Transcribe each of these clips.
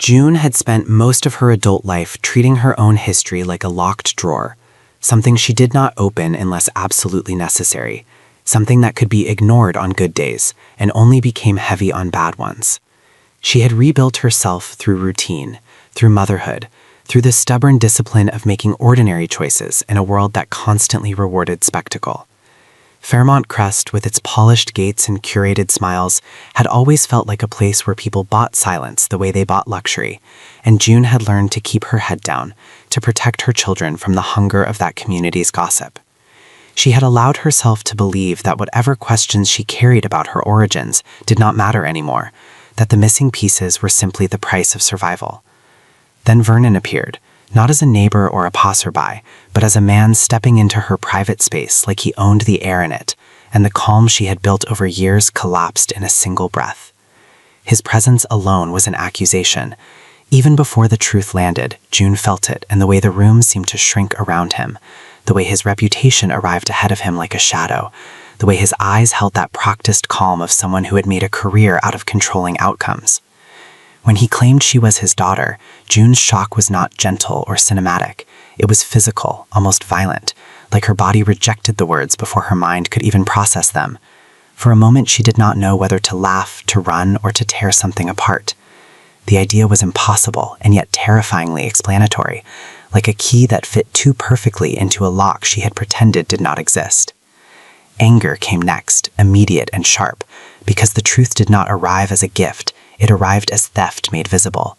June had spent most of her adult life treating her own history like a locked drawer, something she did not open unless absolutely necessary, something that could be ignored on good days and only became heavy on bad ones. She had rebuilt herself through routine, through motherhood, through the stubborn discipline of making ordinary choices in a world that constantly rewarded spectacle. Fairmont Crest, with its polished gates and curated smiles, had always felt like a place where people bought silence the way they bought luxury, and June had learned to keep her head down, to protect her children from the hunger of that community's gossip. She had allowed herself to believe that whatever questions she carried about her origins did not matter anymore, that the missing pieces were simply the price of survival. Then Vernon appeared, not as a neighbor or a passerby, but as a man stepping into her private space like he owned the air in it, and the calm she had built over years collapsed in a single breath. His presence alone was an accusation. Even before the truth landed, June felt it in the way the room seemed to shrink around him, the way his reputation arrived ahead of him like a shadow, the way his eyes held that practiced calm of someone who had made a career out of controlling outcomes. When he claimed she was his daughter, June's shock was not gentle or cinematic. It was physical, almost violent, like her body rejected the words before her mind could even process them. For a moment, she did not know whether to laugh, to run, or to tear something apart. The idea was impossible and yet terrifyingly explanatory, like a key that fit too perfectly into a lock she had pretended did not exist. Anger came next, immediate and sharp, because the truth did not arrive as a gift. It arrived as theft made visible.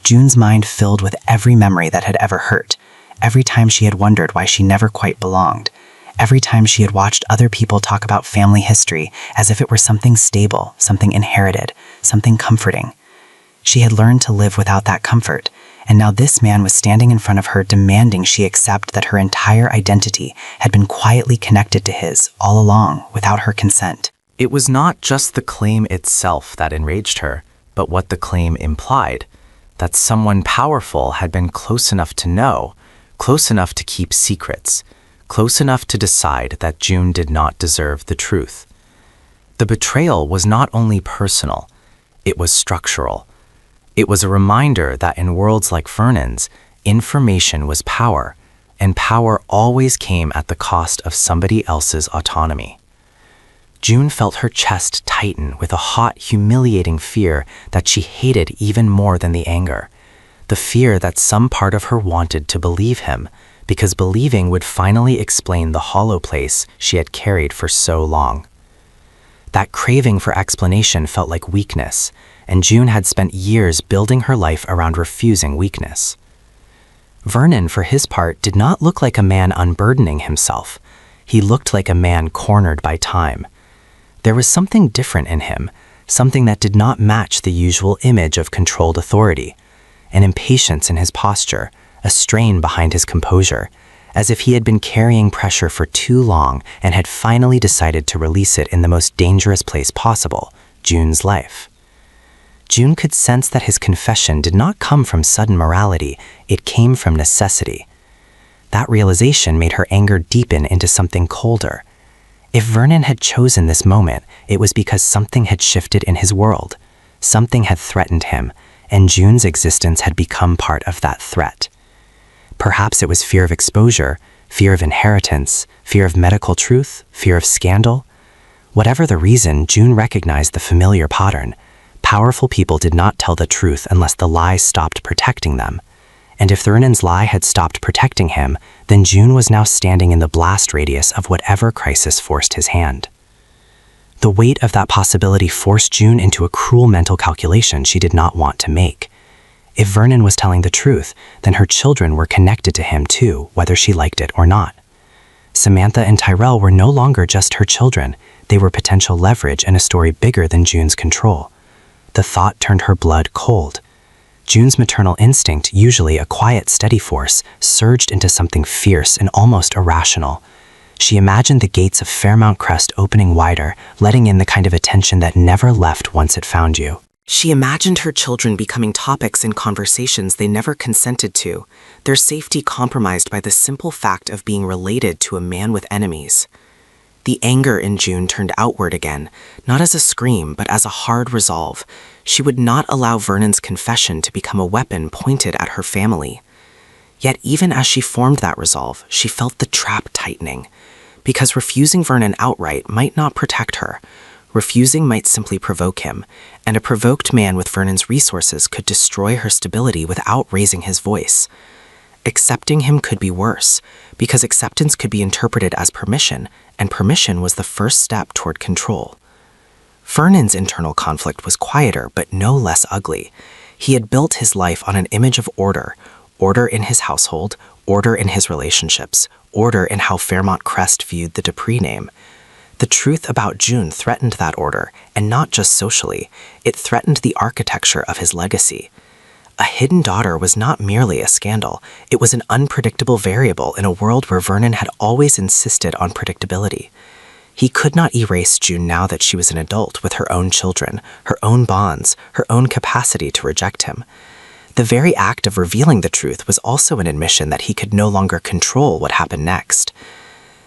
June's mind filled with every memory that had ever hurt, every time she had wondered why she never quite belonged, every time she had watched other people talk about family history as if it were something stable, something inherited, something comforting. She had learned to live without that comfort, and now this man was standing in front of her demanding she accept that her entire identity had been quietly connected to his all along without her consent. It was not just the claim itself that enraged her, but what the claim implied, that someone powerful had been close enough to know, close enough to keep secrets, close enough to decide that June did not deserve the truth. The betrayal was not only personal, it was structural. It was a reminder that in worlds like Vernon's, information was power, and power always came at the cost of somebody else's autonomy. June felt her chest tighten with a hot, humiliating fear that she hated even more than the anger. The fear that some part of her wanted to believe him, because believing would finally explain the hollow place she had carried for so long. That craving for explanation felt like weakness, and June had spent years building her life around refusing weakness. Vernon, for his part, did not look like a man unburdening himself. He looked like a man cornered by time. There was something different in him, something that did not match the usual image of controlled authority, an impatience in his posture, a strain behind his composure, as if he had been carrying pressure for too long and had finally decided to release it in the most dangerous place possible, June's life. June could sense that his confession did not come from sudden morality, it came from necessity. That realization made her anger deepen into something colder. If Vernon had chosen this moment, it was because something had shifted in his world. Something had threatened him, and June's existence had become part of that threat. Perhaps it was fear of exposure, fear of inheritance, fear of medical truth, fear of scandal. Whatever the reason, June recognized the familiar pattern. Powerful people did not tell the truth unless the lie stopped protecting them. And if Vernon's lie had stopped protecting him, then June was now standing in the blast radius of whatever crisis forced his hand. The weight of that possibility forced June into a cruel mental calculation she did not want to make. If Vernon was telling the truth, then her children were connected to him too, whether she liked it or not. Samantha and Tyrell were no longer just her children, they were potential leverage in a story bigger than June's control. The thought turned her blood cold. June's maternal instinct, usually a quiet, steady force, surged into something fierce and almost irrational. She imagined the gates of Fairmont Crest opening wider, letting in the kind of attention that never left once it found you. She imagined her children becoming topics in conversations they never consented to, their safety compromised by the simple fact of being related to a man with enemies. The anger in June turned outward again, not as a scream, but as a hard resolve. She would not allow Vernon's confession to become a weapon pointed at her family. Yet even as she formed that resolve, she felt the trap tightening. Because refusing Vernon outright might not protect her. Refusing might simply provoke him, and a provoked man with Vernon's resources could destroy her stability without raising his voice. Accepting him could be worse, because acceptance could be interpreted as permission, and permission was the first step toward control. Vernon's internal conflict was quieter but no less ugly. He had built his life on an image of order in his household, order in his relationships, order in how Fairmont Crest viewed the Dupree name. The truth about June threatened that order, and not just socially, it threatened the architecture of his legacy. A hidden daughter was not merely a scandal, it was an unpredictable variable in a world where Vernon had always insisted on predictability. He could not erase June now that she was an adult with her own children, her own bonds, her own capacity to reject him. The very act of revealing the truth was also an admission that he could no longer control what happened next.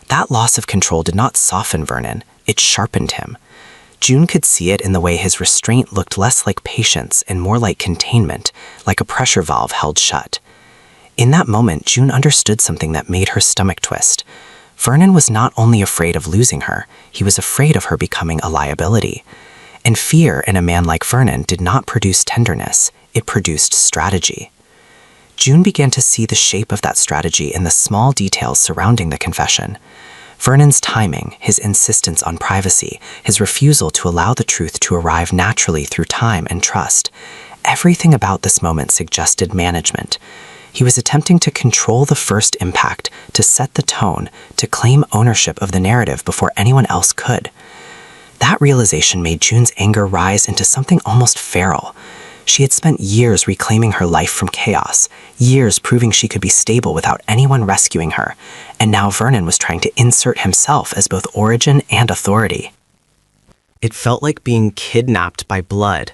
That loss of control did not soften Vernon, it sharpened him. June could see it in the way his restraint looked less like patience and more like containment, like a pressure valve held shut. In that moment, June understood something that made her stomach twist. Vernon was not only afraid of losing her, he was afraid of her becoming a liability. And fear in a man like Vernon did not produce tenderness, it produced strategy. June began to see the shape of that strategy in the small details surrounding the confession. Vernon's timing, his insistence on privacy, his refusal to allow the truth to arrive naturally through time and trust. Everything about this moment suggested management. He was attempting to control the first impact, to set the tone, to claim ownership of the narrative before anyone else could. That realization made June's anger rise into something almost feral. She had spent years reclaiming her life from chaos, years proving she could be stable without anyone rescuing her, and now Vernon was trying to insert himself as both origin and authority. It felt like being kidnapped by blood.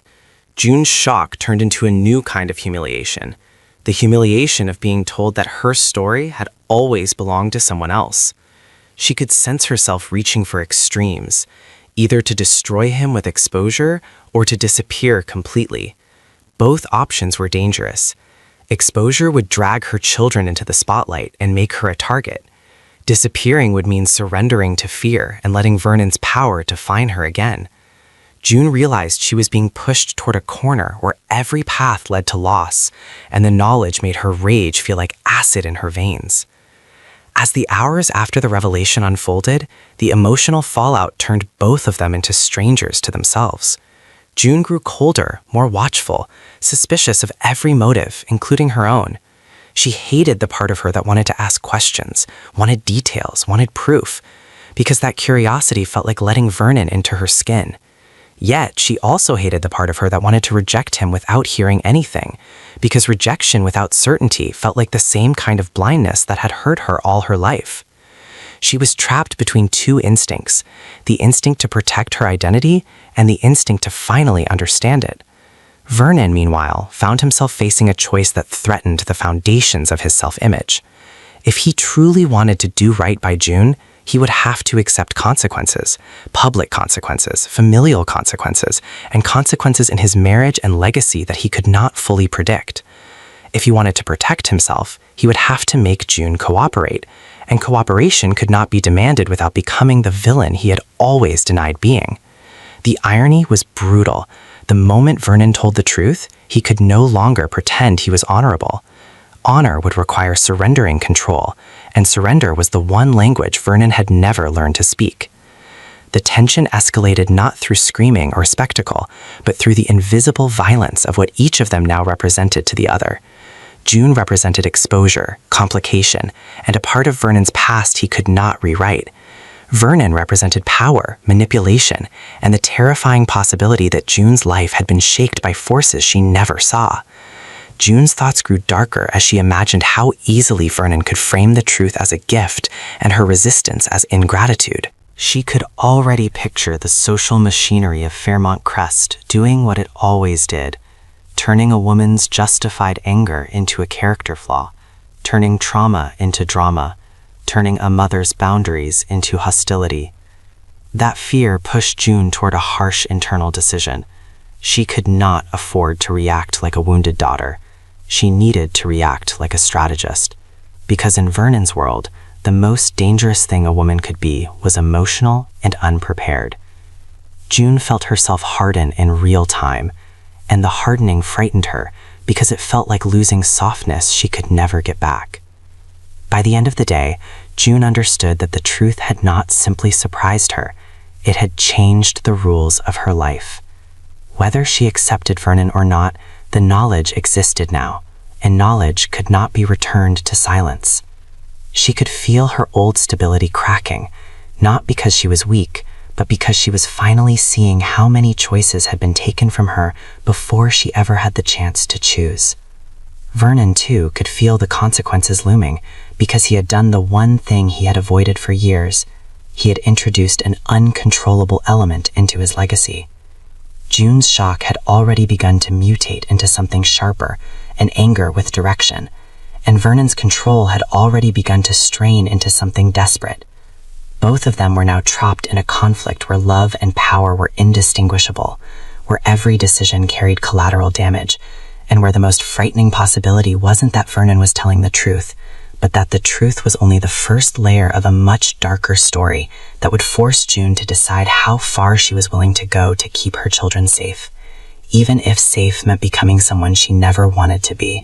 June's shock turned into a new kind of humiliation, the humiliation of being told that her story had always belonged to someone else. She could sense herself reaching for extremes, either to destroy him with exposure or to disappear completely. Both options were dangerous. Exposure would drag her children into the spotlight and make her a target. Disappearing would mean surrendering to fear and letting Vernon's power define her again. June realized she was being pushed toward a corner where every path led to loss, and the knowledge made her rage feel like acid in her veins. As the hours after the revelation unfolded, the emotional fallout turned both of them into strangers to themselves. June grew colder, more watchful, suspicious of every motive, including her own. She hated the part of her that wanted to ask questions, wanted details, wanted proof, because that curiosity felt like letting Vernon into her skin. Yet, she also hated the part of her that wanted to reject him without hearing anything, because rejection without certainty felt like the same kind of blindness that had hurt her all her life. She was trapped between two instincts, the instinct to protect her identity and the instinct to finally understand it. Vernon, meanwhile, found himself facing a choice that threatened the foundations of his self-image. If he truly wanted to do right by June, he would have to accept consequences, public consequences, familial consequences, and consequences in his marriage and legacy that he could not fully predict. If he wanted to protect himself, he would have to make June cooperate, and cooperation could not be demanded without becoming the villain he had always denied being. The irony was brutal. The moment Vernon told the truth, he could no longer pretend he was honorable. Honor would require surrendering control, and surrender was the one language Vernon had never learned to speak. The tension escalated not through screaming or spectacle, but through the invisible violence of what each of them now represented to the other. June represented exposure, complication, and a part of Vernon's past he could not rewrite. Vernon represented power, manipulation, and the terrifying possibility that June's life had been shaped by forces she never saw. June's thoughts grew darker as she imagined how easily Vernon could frame the truth as a gift and her resistance as ingratitude. She could already picture the social machinery of Fairmont Crest doing what it always did, turning a woman's justified anger into a character flaw, turning trauma into drama, turning a mother's boundaries into hostility. That fear pushed June toward a harsh internal decision. She could not afford to react like a wounded daughter. She needed to react like a strategist. Because in Vernon's world, the most dangerous thing a woman could be was emotional and unprepared. June felt herself harden in real time, and the hardening frightened her because it felt like losing softness she could never get back. By the end of the day, June understood that the truth had not simply surprised her, it had changed the rules of her life. Whether she accepted Vernon or not, the knowledge existed now, and knowledge could not be returned to silence. She could feel her old stability cracking, not because she was weak, but because she was finally seeing how many choices had been taken from her before she ever had the chance to choose. Vernon, too, could feel the consequences looming because he had done the one thing he had avoided for years. He had introduced an uncontrollable element into his legacy. June's shock had already begun to mutate into something sharper, an anger with direction, and Vernon's control had already begun to strain into something desperate. Both of them were now trapped in a conflict where love and power were indistinguishable, where every decision carried collateral damage, and where the most frightening possibility wasn't that Vernon was telling the truth, but that the truth was only the first layer of a much darker story that would force June to decide how far she was willing to go to keep her children safe, even if safe meant becoming someone she never wanted to be.